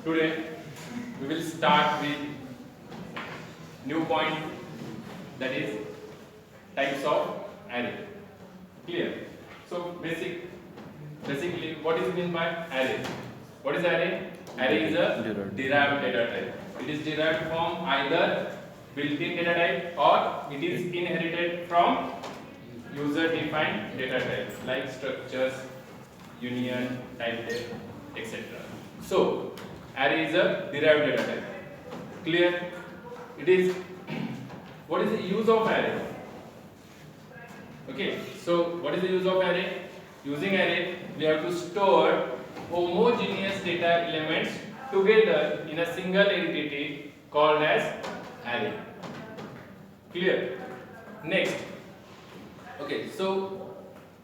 Today we will start with new point, that is types of array. Clear? So basically what is meant by array? What is array? Array is a derived data type. It is derived from either built-in data type or it is inherited from user-defined data types like structures, union, type def, etc. So array is a derived data type. Clear? It is what is the use of array? Okay, so what is the use of array? Using array, we have to store homogeneous data elements together in a single entity called as array. Clear? Next. Okay, so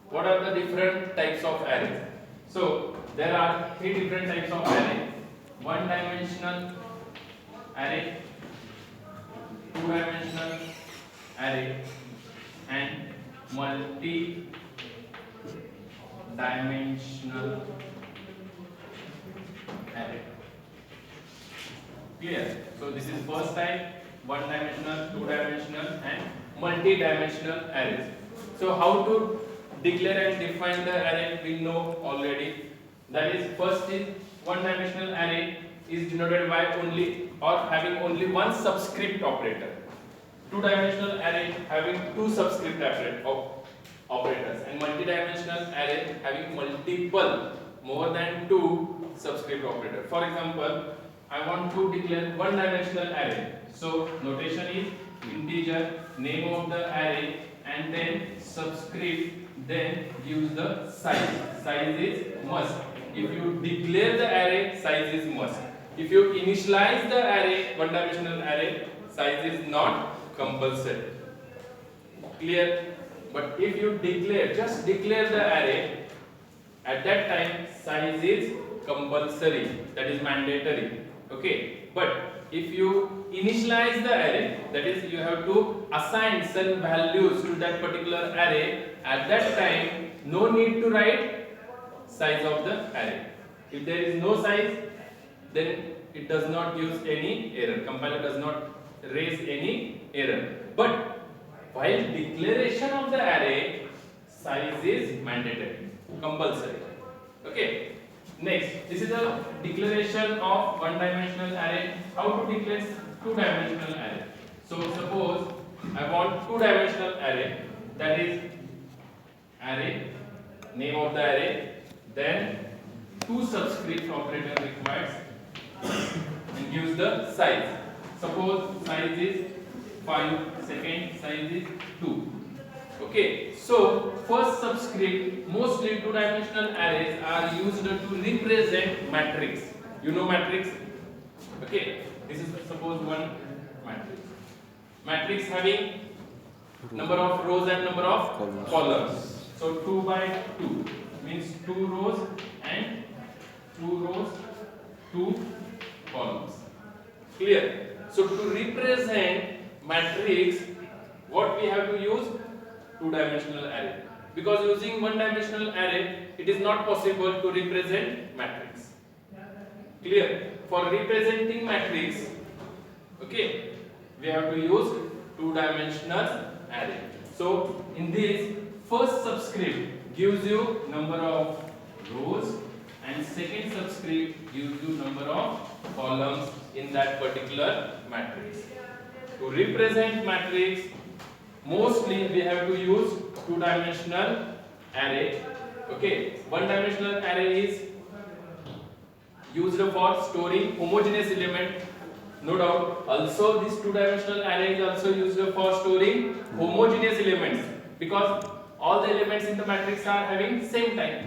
what are the different types of array? So there are three different types of array: one-dimensional array, two-dimensional array, and multi-dimensional array. Clear? So this is first type: one-dimensional, two-dimensional, and multi-dimensional arrays. So how to declare and define the array we know already. That is, first is one-dimensional array is denoted by only or having only one subscript operator. Two-dimensional array having two subscript operators, and multi-dimensional array having multiple, more than two subscript operators. For example, I want to declare one-dimensional array. So notation is integer, name of the array, and then subscript, then use the size. Size is must. If you declare the array, size is must. If you initialize the array, one-dimensional array, size is not compulsory. Clear? But if you just declare the array, at that time size is compulsory, that is mandatory. Okay? But if you initialize the array, that is, you have to assign some values to that particular array, at that time no need to write size of the array. If there is no size, then it does not use any error. Compiler does not raise any error. But while declaration of the array, size is mandatory, compulsory. Okay. Next, this is a declaration of one-dimensional array. How to declare two-dimensional array? So suppose I want two-dimensional array, that is array, name of the array, then two subscript operator required and gives the size. Suppose size is 5, second size is 2. Okay, so first subscript, mostly two-dimensional arrays are used to represent matrix. You know matrix? Okay, this is suppose one matrix. Matrix having number of rows and number of columns. So 2 by 2 means 2 rows and 2 columns. Clear? So to represent matrix, what we have to use? Two-dimensional array. Because using one-dimensional array, it is not possible to represent matrix. Clear? For representing matrix, okay, we have to use two-dimensional array. So in this, first subscript gives you number of rows and second subscript gives you number of columns in that particular matrix. To represent matrix, mostly we have to use two-dimensional array. Okay, one-dimensional array is used for storing homogeneous element. No doubt. Also, this two-dimensional array is also used for storing homogeneous elements, because all the elements in the matrix are having same type.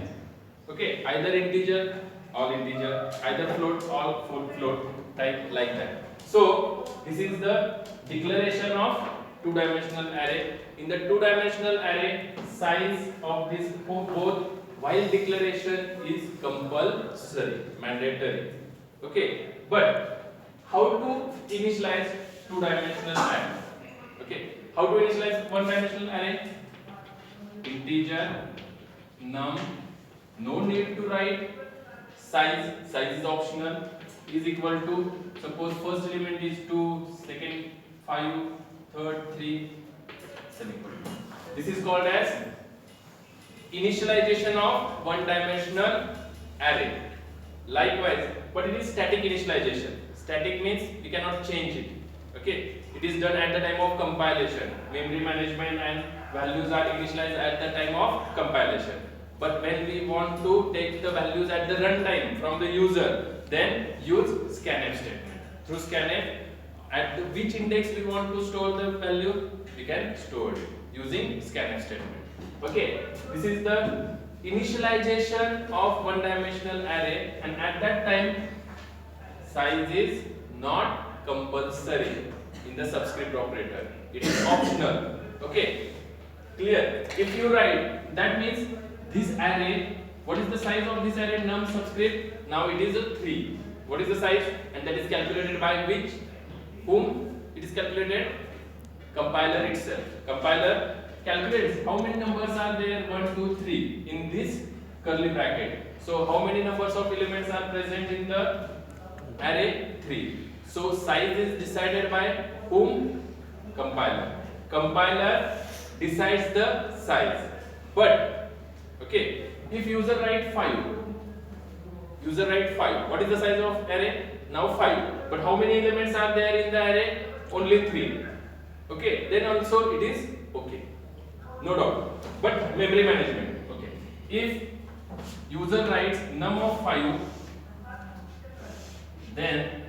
Okay, either integer, all integer, either float, all float type, like that. So this is the declaration of two-dimensional array. In the two-dimensional array, size of this both while declaration is compulsory, mandatory. Okay, but how to initialize two-dimensional array? Okay, how to initialize one-dimensional array? Integer, num, no need to write size is optional, is equal to, suppose first element is 2, second 5, third 3, semicolon. This is called as initialization of one dimensional array. Likewise, but it is static initialization. Static means we cannot change it. Okay, it is done at the time of compilation. Memory management and values are initialized at the time of compilation. But when we want to take the values at the runtime from the user, then use scanf statement. Through scanf, at which index we want to store the value, we can store it using scanf statement. Okay, this is the initialization of one dimensional array, and at that time size is not compulsory in the subscript operator. It is optional. Okay, clear? If you write, that means this array, what is the size of this array num subscript? Now it is a 3. What is the size? And that is calculated by which? Whom? It is calculated? Compiler itself. Compiler calculates how many numbers are there, 1, 2, 3 in this curly bracket. So how many numbers of elements are present in the array? 3. So size is decided by whom? Compiler. Compiler decides the size. But okay, if user write 5, what is the size of array? Now 5. But how many elements are there in the array? Only 3. Okay, then also it is okay. No doubt. But memory management. Okay. If user writes num of 5, then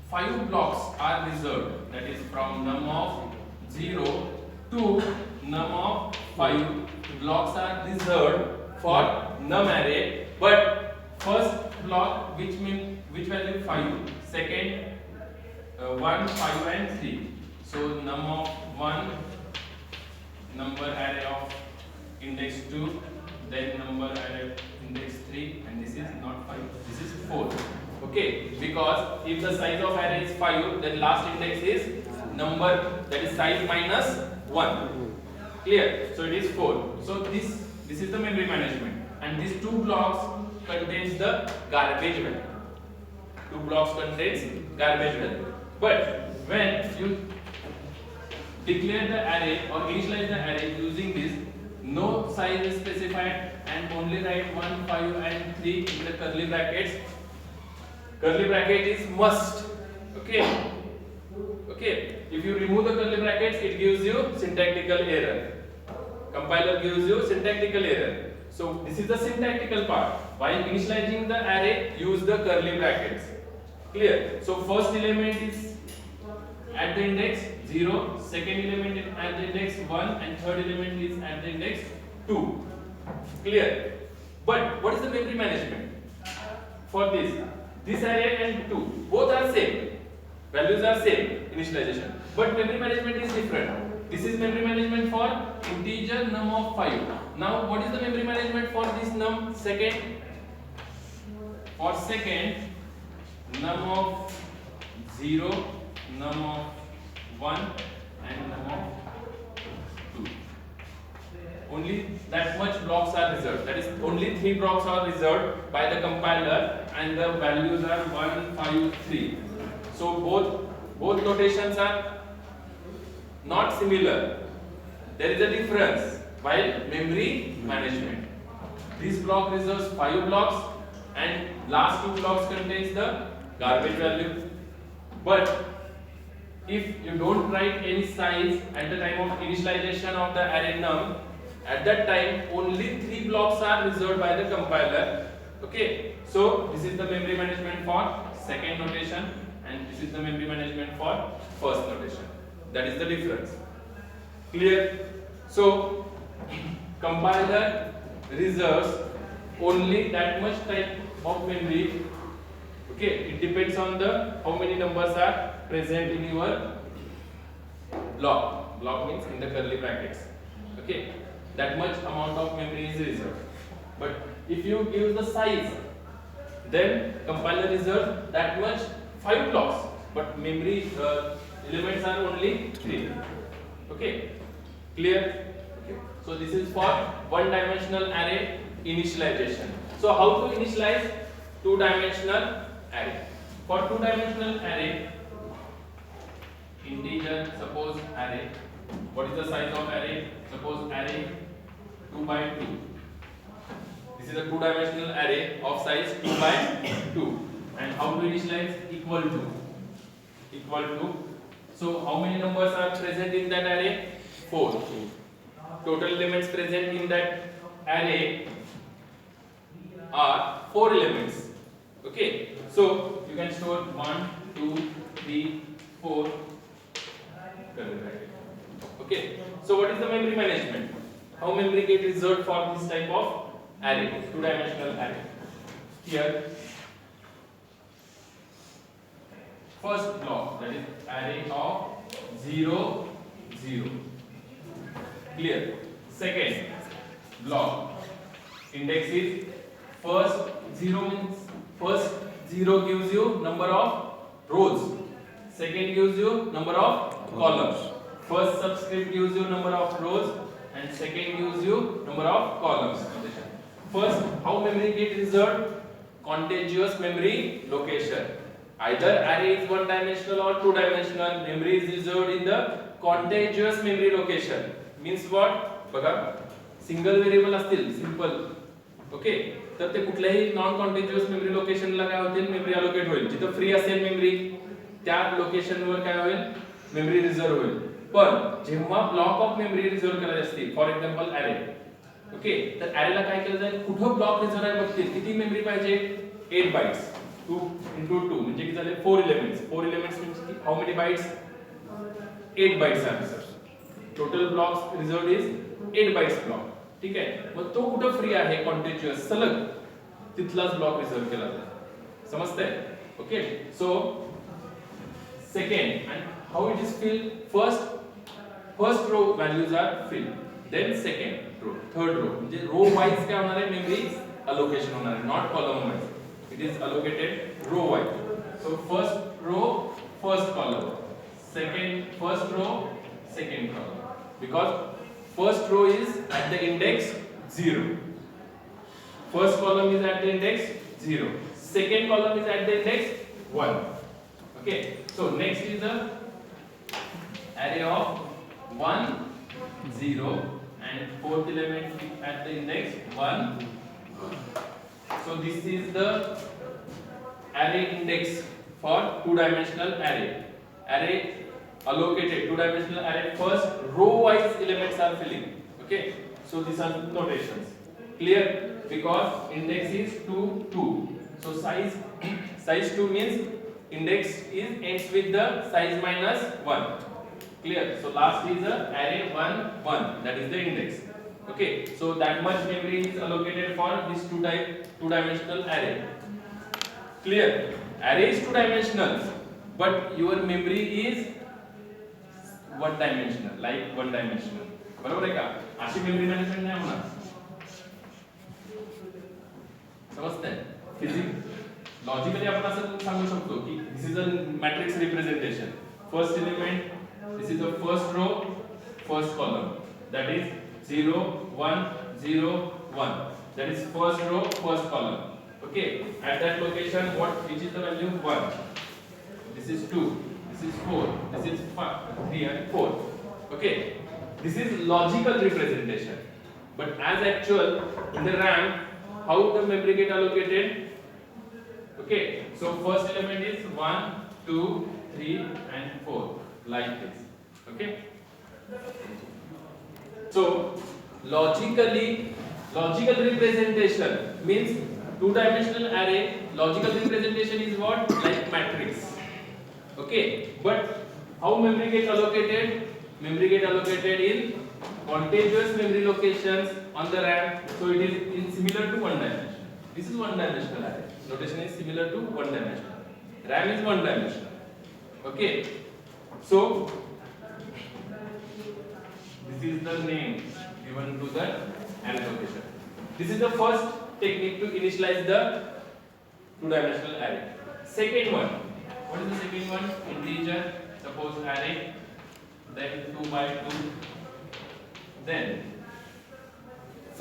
5 blocks are reserved. That is from num of 0 to num of 5 blocks are reserved for num array. But first block, which value? 5. Second 1, 5 and 3. So num of 1, number array of index 2, then number array index 3, and this is not 5, this is 4. Okay, because if the size of array is 5, then last index is number, that is size minus 1. Clear? So it is 4. So this is the memory management, and these 2 blocks contains the garbage value. 2 blocks contains garbage value. But when you declare the array or initialize the array using this, no size is specified and only write 1, 5 and 3 in the curly brackets. Curly bracket is must. Okay. Okay. If you remove the curly brackets, it gives you syntactical error. Compiler gives you syntactical error. So this is the syntactical part. While initializing the array, use the curly brackets. Clear? So first element is at the index 0, second element is at the index 1, and third element is at the index 2. Clear? But what is the memory management for this? This array and 2, both are same. Values are same, initialization. But memory management is different. This is memory management for integer num of 5. Now what is the memory management for this num? Second. For second, num of 0, num of 1 and num of 2. Only that much blocks are reserved. That is, only 3 blocks are reserved by the compiler, and the values are 1, 5, 3. So both notations are not similar. There is a difference. While memory management, this block reserves 5 blocks, and last 2 blocks contains the garbage value. But if you don't write any size at the time of initialization of the array num, at that time only 3 blocks are reserved by the compiler. Okay, so this is the memory management for second notation, and this is the memory management for first notation. That is the difference. Clear? So compiler reserves only that much type of memory. Okay, it depends on the how many numbers are present in your block. Block means in the curly brackets. Okay, that much amount of memory is reserved. But if you give the size, then compiler reserves that much 5 blocks, but memory elements are only 3. Okay, clear? Okay. So this is for one dimensional array initialization. So how to initialize? two-dimensional array. For two-dimensional array, integer, suppose array. What is the size of array? Suppose array 2 by 2. This is a two-dimensional array of size 2 by 2. And how to initialize? Equal to. Equal to. So how many numbers are present in that array? 4. Total elements present in that array are 4 elements. Okay. So you can store 1, 2, 3, 4. Okay. So what is the memory management? How memory get reserved for this type of array, two-dimensional array? Here, first block, that is array of 0, 0. Clear? Second block, index is first 0 means first 0 gives you number of rows. Second gives you number of columns. First subscript gives you number of rows and second gives you number of columns. First, how memory get reserved? Contiguous memory location. Either array is one dimensional or two dimensional. Memory is reserved in the contiguous memory location. Means what? बघा single variable असतील simple okay तर ते कुठल्याही non कॉन्टिग्युअस memory लोकेशनला काय होतील memory allocate होईल जिथे फ्री असेल मेमरी त्या लोकेशनवर काय होईल मेमरी रिझर्व होईल पण जेव्हा ब्लॉक ऑफ मेमरी रिझर्व करायची असते फॉर एक्झाम्पल अरे ओके तर अरेला काय केलं जाईल कुठं ब्लॉक रिझर्व आहे बघतील किती मेमरी पाहिजे 8 बाइट्स 2 into 2 म्हणजे किती झाले 4 एलिमेंट्स म्हणजे हाऊ मेनी बाइट्स 8 बाइट्स आहे sir total blocks reserved is 8 bytes block ठीक आहे मग तो कुठं फ्री आहे कॉन्टिन्युअस सलग तिथलाच ब्लॉक रिझर्व केला जाईल समजतंय okay so second and how it is filled first row values are filled then second row third row म्हणजे row wise काय होणार आहे मेमरी allocation होणार आहे not column wise it is allocated row wise so first row first column first row second column because first row is at the index 0 first column is at the index 0 second column is at the index 1 okay so next is the array of 1 0 and fourth element at the index 1 so this is the array index for two dimensional array allocated two dimensional array first row wise elements are filling okay so these are notations clear because index is 2 2 so size 2 means index is ends with the size minus 1 clear so last is the array 1 1 that is the index okay so that much memory is allocated for this two dimensional array clear array is two dimensional but your memory is one dimensional like one dimensional बरोबर आहे का अशी memory management नाही होणार समजतंय physics logically आपण असं सांगू शकतो की this is a matrix representation first element this is a first row first column that is 0 1 0 1 that is first row first column okay at that location which is the value 1 this is 2 this is 4 this is 3 and 4 okay this is logical representation but as actual in the RAM how the memory get allocated okay so first element is 1 2 3 and 4 like this okay so logical representation means two dimensional array logical representation is what like matrix okay but how memory get allocated in contiguous memory locations on the RAM so it is similar to one dimension this is one dimensional array notation is similar to one dimensional RAM is one dimensional okay so this is the name given to the array location this is the first technique to initialize the two dimensional array second one what is the second one integer suppose array then 2 by 2 then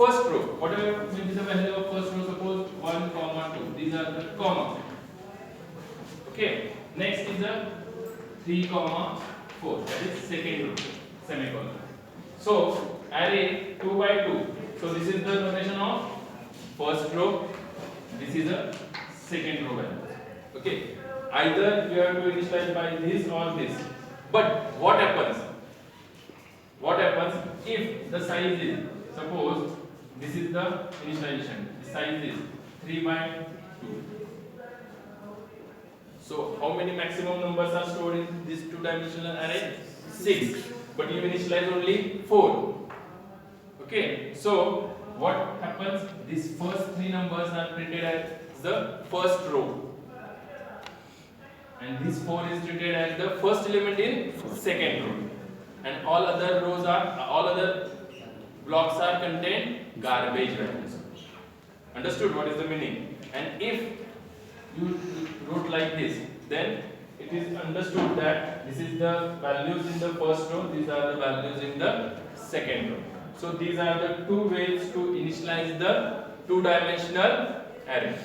first row. Whatever will be the value of first row, suppose 1, comma 2. These are the comma. Okay. Next is the 3, comma 4. That is second row. Semicolon. So array 2 by 2. So this is the notation of first row. This is the second row value. Okay. Either you have to initialize by this or this. But what happens? What happens if the size is, suppose this is the initialization, the size is 3 by 2. So how many maximum numbers are stored in this two-dimensional array? 6. But you initialize only 4. Okay. So what happens? These first 3 numbers are treated as the first row. And this 4 is treated as the first element in second row. And all other rows are, all other blocks are contain garbage values. Understood what is the meaning? And if you wrote like this, then it is understood that this is the values in the first row, these are the values in the second row. So these are the two ways to initialize the two-dimensional array.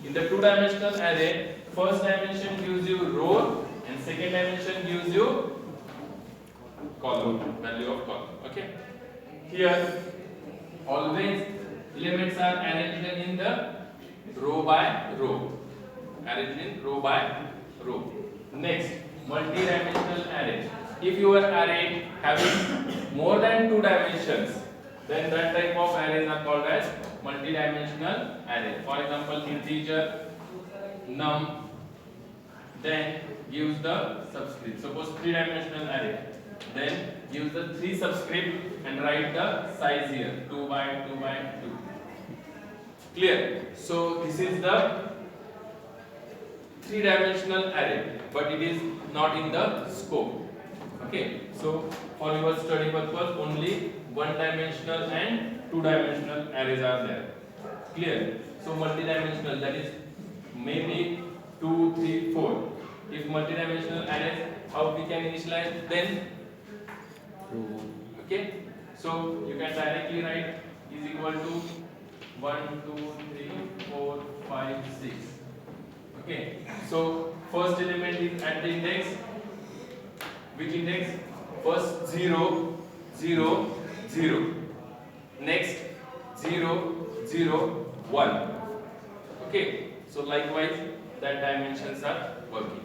In the two-dimensional array, first dimension gives you row and second dimension gives you column, value of column. Okay. Here always elements are arranged in the row by row. Arranged in row by row. Next, multi-dimensional array. If your array having more than 2 dimensions, then that type of arrays are called as multi-dimensional array. For example, integer num then gives the subscript. Suppose 3-dimensional array, then gives the 3 subscript and write the size here 2 by 2 by 2. Clear? So this is the 3-dimensional array, but it is not in the scope. Okay. So for your study purpose, only 1-dimensional and 2-dimensional arrays are there. Clear? So multi-dimensional, that is maybe 2, 3, 4. If multi-dimensional arrays, how we can initialize then? Okay. So you can directly write is equal to 1, 2, 3, 4, 5, 6. Okay. So first element is at the index. Which index? First 0, 0, 0. Next 0, 0, 1. Okay. So likewise that dimensions are working.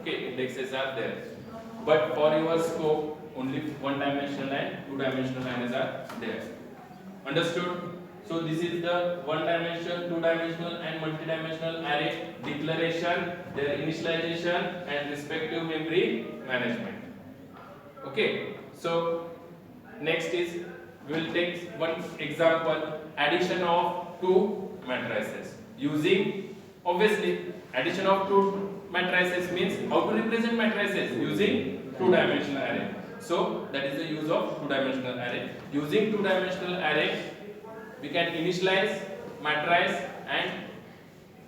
Okay, indexes are there. But for your scope, only 1-dimensional and 2-dimensional arrays are there. Understood? So this is the 1-dimensional, 2-dimensional and multi-dimensional array declaration, their initialization and respective memory management. Okay. So next is we will take one example, addition of 2 matrices using, obviously addition of 2 matrices means how to represent matrices using 2-dimensional array. So that is the use of 2-dimensional array. Using 2-dimensional array, we can initialize matrice and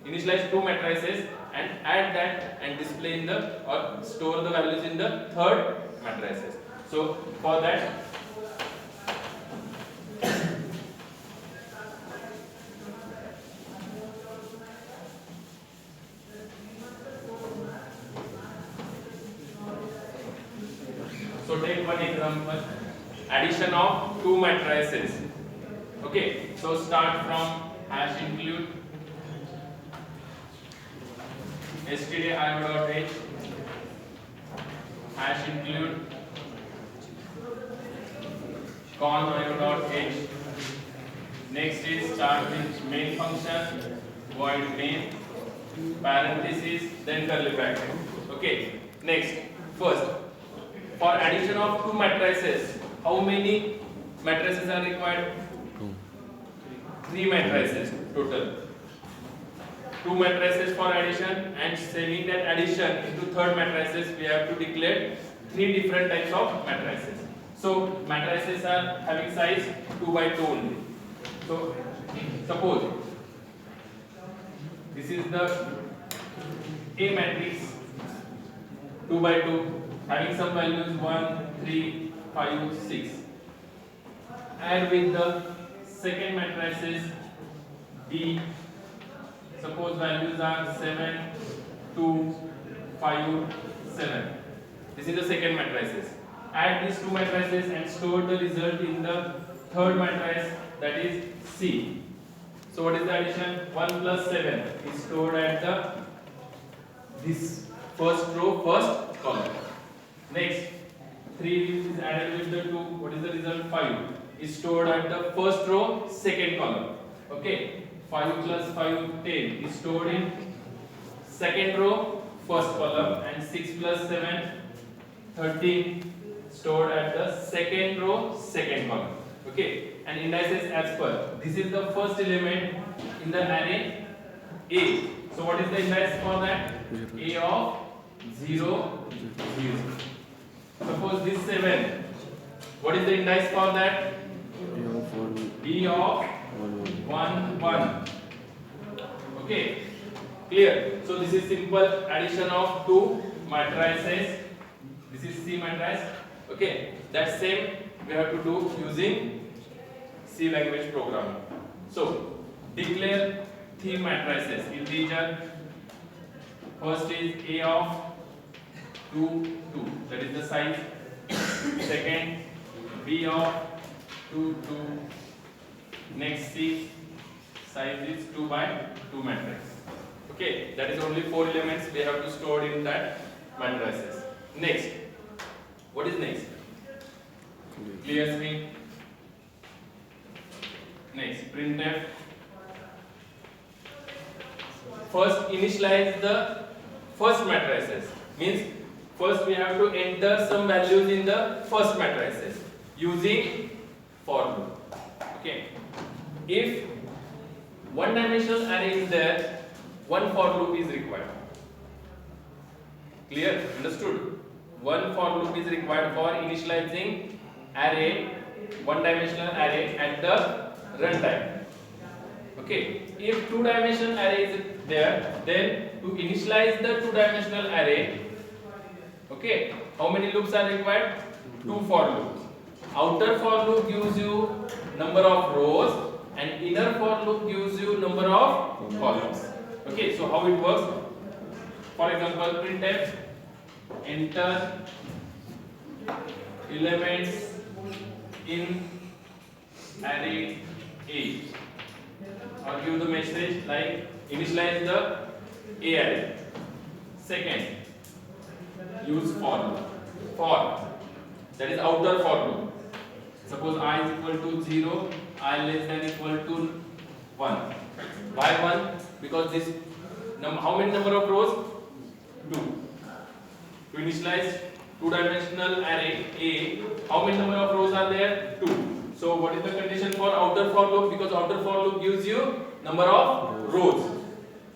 initialize 2 matrices and add that and display in the or store the values in the third matrices. So for that, so take one example, addition of 2 matrices. Okay, so start from hash include stdio.h hash include con.io.h. Next is start with main function, void main, parenthesis, then curly bracket. Okay, next, first, for addition of 2 matrices, how many matrices are required? 3 matrices total. 2 matrices for addition, and saving that addition into third matrices, we have to declare 3 different types of matrices. So matrices are having size 2 by 2 only. So suppose this is the A matrix 2 by 2 having some values 1, 3, 5, 6. Add with the second matrices B. Suppose values are 7, 2, 5, 7. This is the second matrices. Add these two matrices and store the result in the third matrix, that is C. So what is the addition? 1 plus 7 is stored at the this first row, first column. Next, 3 is added with the 2. What is the result? 5 is stored at the first row, second column. Okay. 5 plus 5, 10 is stored in second row, first column, and 6 plus 7, 13 stored at the second row, second column. Okay. And indices as per. This is the first element in the array A. So what is the index for that? A of 0, 0. Suppose this 7. What is the index for that? B of 1, 1. Okay. Clear? So this is simple addition of two matrices. This is C matrix. Okay. That same we have to do using C language programming. So declare three matrices integer. First is A of 2, 2. That is the size. Second, B of 2, 2. Next, C size is 2 by 2 matrix. Okay, that is only 4 elements we have to store in that matrices. Next, what is next? Clear screen. Next, printf. First, initialize the first matrices. Means first we have to enter some values in the first matrices using for loop. Okay. If one dimensional array is there, one for loop is required. Clear? Understood? One for loop is required for initializing array, one dimensional array at the runtime. Okay. If two dimensional array is there, then to initialize the two dimensional array, okay, how many loops are required? Two for loops. Outer for loop gives you number of rows and inner for loop gives you number of columns. Okay, so how it works? For example, printf enter elements in array A, or give the message like initialize the A array. Second, use for loop. For, that is outer for loop. Suppose I is equal to 0, I less than equal to 1. Why 1? Because this how many number of rows? 2. To initialize two-dimensional array A, how many number of rows are there? 2. So what is the condition for outer for loop? Because outer for loop gives you number of rows.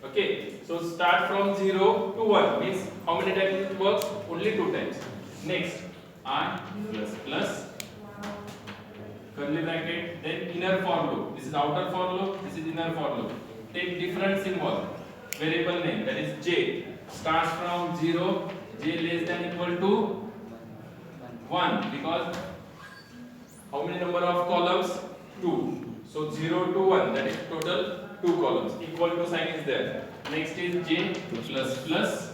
Okay. So start from 0 to 1 means how many times it works? Only 2 times. Next, I plus plus curly bracket, then inner for loop. This is outer for loop, this is inner for loop. Take different symbol, variable name, that is j. Starts from 0, j less than equal to 1 because how many number of columns? 2. So 0 to 1, that is total 2 columns. Equal to sign is there. Next is j plus plus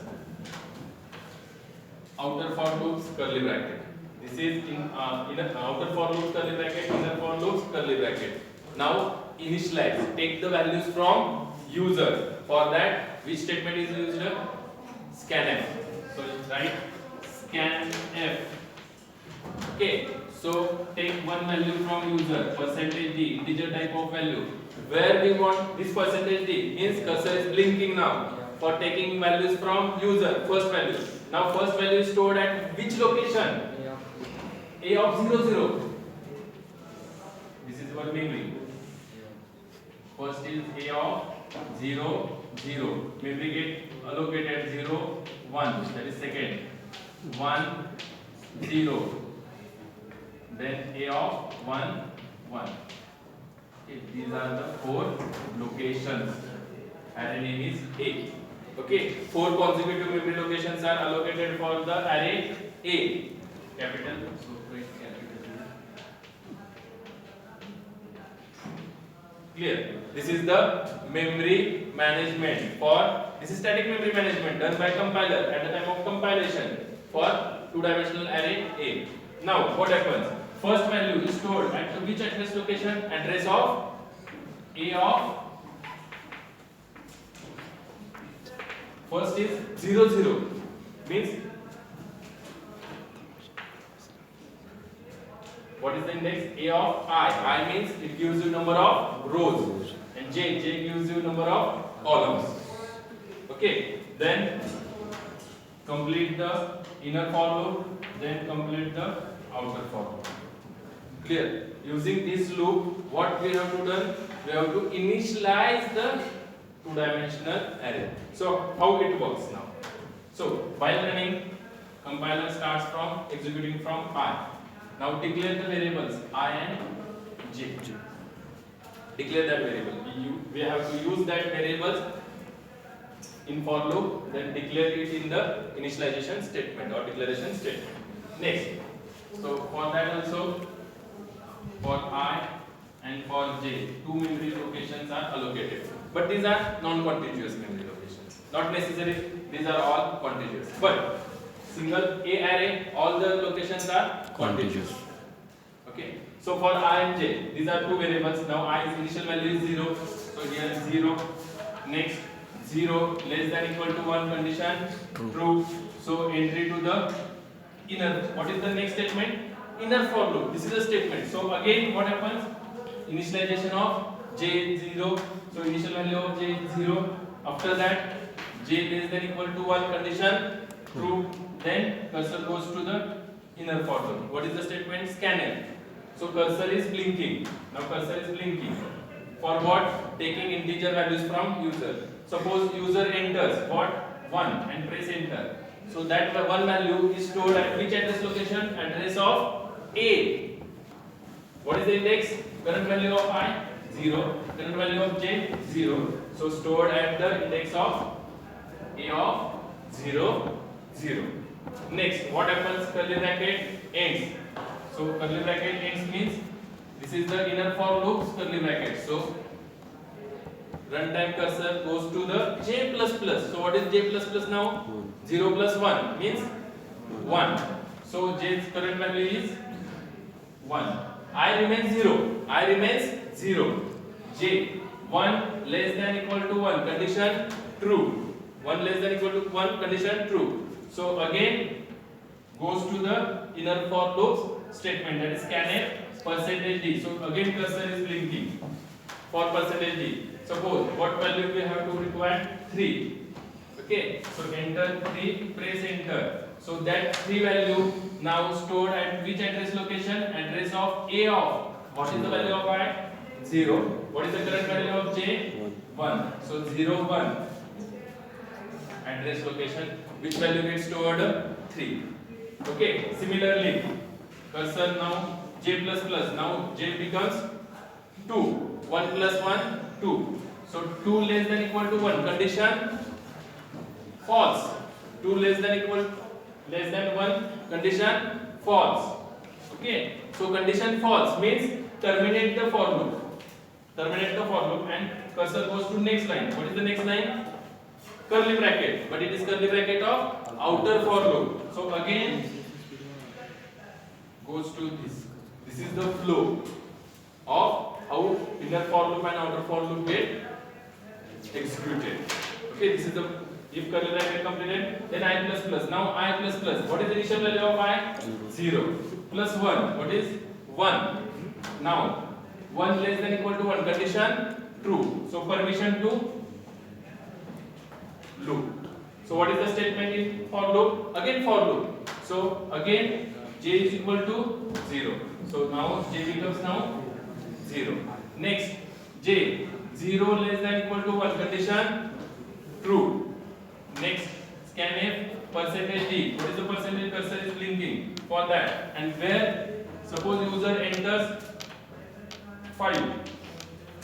outer for loops curly bracket. This is in inner outer for loops curly bracket, inner for loops curly bracket. Now initialize. Take the values from user. For that, which statement is used? Scanf. So write scanf. Okay. So take one value from user, percentage d, integer type of value. Where we want this percentage d means cursor is blinking now for taking values from user, first value. Now first value is stored at which location? A of 0, 0. This is our memory. First is A of 0, 0. Memory get allocated 0, 1. That is second. 1, 0. Then A of 1, 1. Okay, these are the 4 locations. Array name is A. Okay, 4 consecutive memory locations are allocated for the array A. Capital. So write capital. Clear? This is the memory management this is static memory management done by compiler at the time of compilation for two-dimensional array A. Now what happens? First value is stored at which address location? Address of A of first is 0 0 means what is the index? A of I means it gives you number of rows, and J gives you number of columns. Okay, then complete the inner for loop, then complete the outer for loop. Clear? Using this loop, what we have to do? We have to initialize the two-dimensional array. So how it works now? So while running, compiler starts from executing from I. Now declare the variables I and J. Declare that variable. We have to use that variables in for loop, then declare it in the initialization statement or declaration statement. Next, so for that also, for I and for J, two memory locations are allocated. But these are non-contiguous memory locations. Not necessary, these are all contiguous. But single A array, all the locations are contiguous. Okay. So for I and J, these are two variables. Now I's initial value is 0. So here 0. Next 0 less than equal to 1 condition true. So entry to the inner. What is the next statement? Inner for loop. This is a statement. So again what happens? Initialization of J 0. So initial value of J is 0. After that J less than equal to 1 condition true. Then cursor goes to the inner for loop. What is the statement? Scanf. So cursor is blinking. Now cursor is blinking. For what? Taking integer values from user. Suppose user enters what? 1 and press enter. So that one value is stored at which address location? Address of A. What is the index? Current value of I? 0. Current value of J? 0. So stored at the index of A of 0, 0. Next, what happens? Curly bracket ends. So curly bracket ends means this is the inner for loop's curly bracket. So runtime cursor goes to the J++. So what is J++ now? 0 plus 1 means 1. So J's current value is 1. I remains 0. I remains 0. J 1 less than equal to 1 condition true. 1 less than equal to 1 condition true. So again goes to the inner for loops statement, that is scanf %d. So again cursor is blinking for %d. Suppose what value we have to require? 3. Okay, so enter 3, press enter. So that 3 value now stored at which address location? Address of A of. What is the value of I? 0. What is the current value of J? 1. So 0, 1. Address location. Which value gets stored? 3. Okay, similarly, cursor now J++. Now J becomes 2. 1 plus 1, 2. So 2 less than equal to 1. Condition false. 2 less than 1. Condition false. Okay. So condition false means terminate the for loop. Terminate the for loop and cursor goes to next line. What is the next line? Curly bracket. But it is curly bracket of outer for loop. So again goes to this. This is the flow of how inner for loop and outer for loop get executed. Okay, this is the if curly bracket completed, then I plus plus. Now I plus plus. What is the initial value of I? 0. Plus 1. What is 1? Now 1 less than equal to 1. Condition true. So permission to loop. So what is the statement in for loop? Again for loop. So again J is equal to 0. So now J becomes now 0. Next J 0 less than equal to 1. Condition true. Next scanf %d. What is the percentage? Cursor is blinking for that. And where suppose user enters 5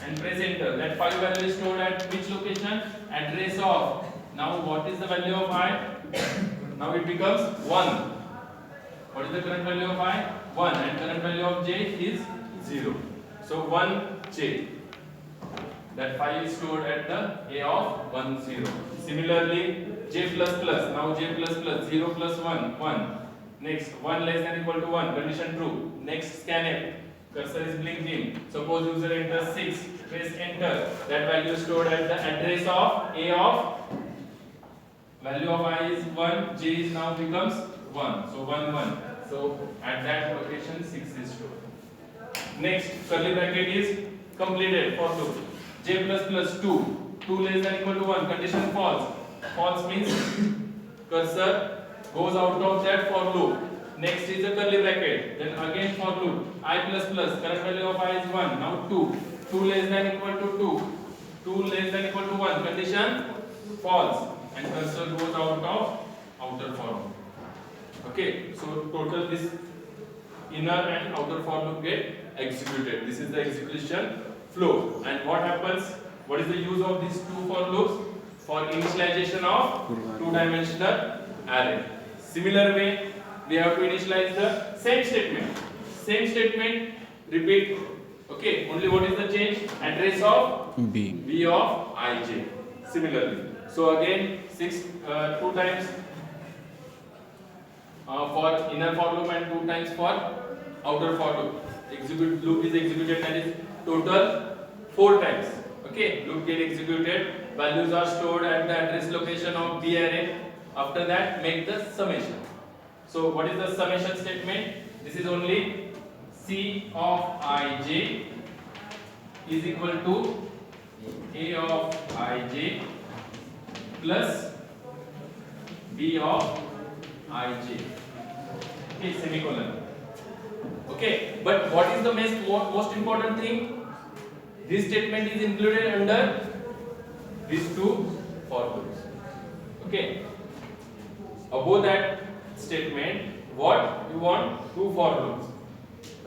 and press enter. That 5 value is stored at which location? Address of. Now what is the value of I? Now it becomes 1. What is the current value of I? 1. And current value of J is 0. So 1 J. That 5 is stored at the A of 1 0. Similarly, j plus plus. Now j plus plus 0 plus 1 1. Next 1 less than equal to 1. Condition true. Next scanf. Cursor is blinking. Suppose user enters 6. Press enter. That value is stored at the address of A of value of I is 1. J is now becomes 1. So 1 1. So at that location 6 is stored. Next curly bracket is completed for loop. J plus plus 2. 2 less than equal to 1. Condition false. False means cursor goes out of that for loop. Next is a curly bracket. Then again for loop. I plus plus. Current value of I is 1. Now 2. 2 less than equal to 2. 2 less than equal to 1. Condition false. And cursor goes out of outer for loop. Okay. So total this inner and outer for loop get executed. This is the execution flow. And what happens? What is the use of these two for loops? For initialization of two-dimensional array. Similar way, we have to initialize the same statement. Same statement, repeat. Okay, only what is the change? Address of B of ij. Similarly. So again, 2 times for inner for loop and 2 times for outer for loop. Loop is executed, that is total 4 times. Okay, loop get executed. Values are stored at the address location of B array. After that, make the summation. So what is the summation statement? This is only C of ij is equal to A of ij plus B of ij. Okay, semicolon. Okay, but what is the most important thing? This statement is included under these two for loops. Okay. Above that statement, what you want? 2 for loops.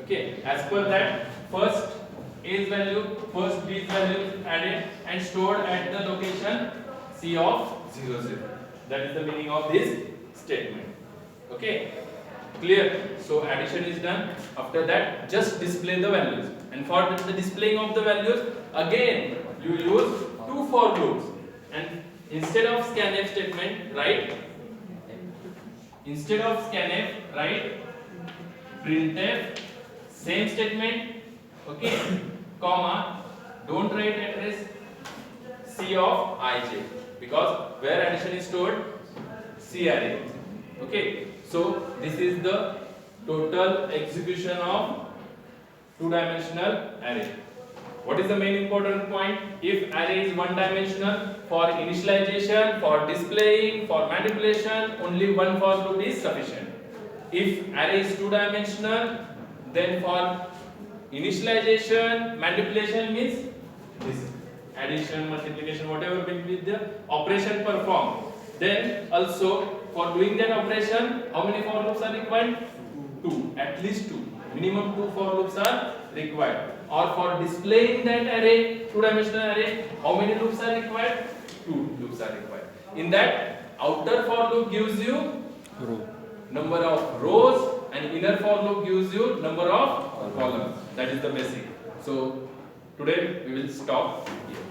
Okay. As per that, first A's value, first B's value is added and stored at the location C of 0 0. That is the meaning of this statement. Okay. Clear? So addition is done. After that, just display the values. And for the displaying of the values, again you use 2 for loops. And instead of scanf statement, write printf, same statement, okay, comma, don't write address C of ij, because where addition is stored? C array. Okay, so this is the total execution of two-dimensional array. What is the main important point? If array is one-dimensional, for initialization, for displaying, for manipulation, only one for loop is sufficient. If array is two-dimensional, then for initialization, manipulation means this addition, multiplication, whatever will be the operation performed. Then also for doing that operation, how many for loops are required? 2, at least 2. Minimum 2 for loops are required. Or for displaying that array, two-dimensional array, how many loops are required? 2 loops are required. In that, outer for loop gives you number of rows and inner for loop gives you number of columns. That is the basic. So today we will stop here.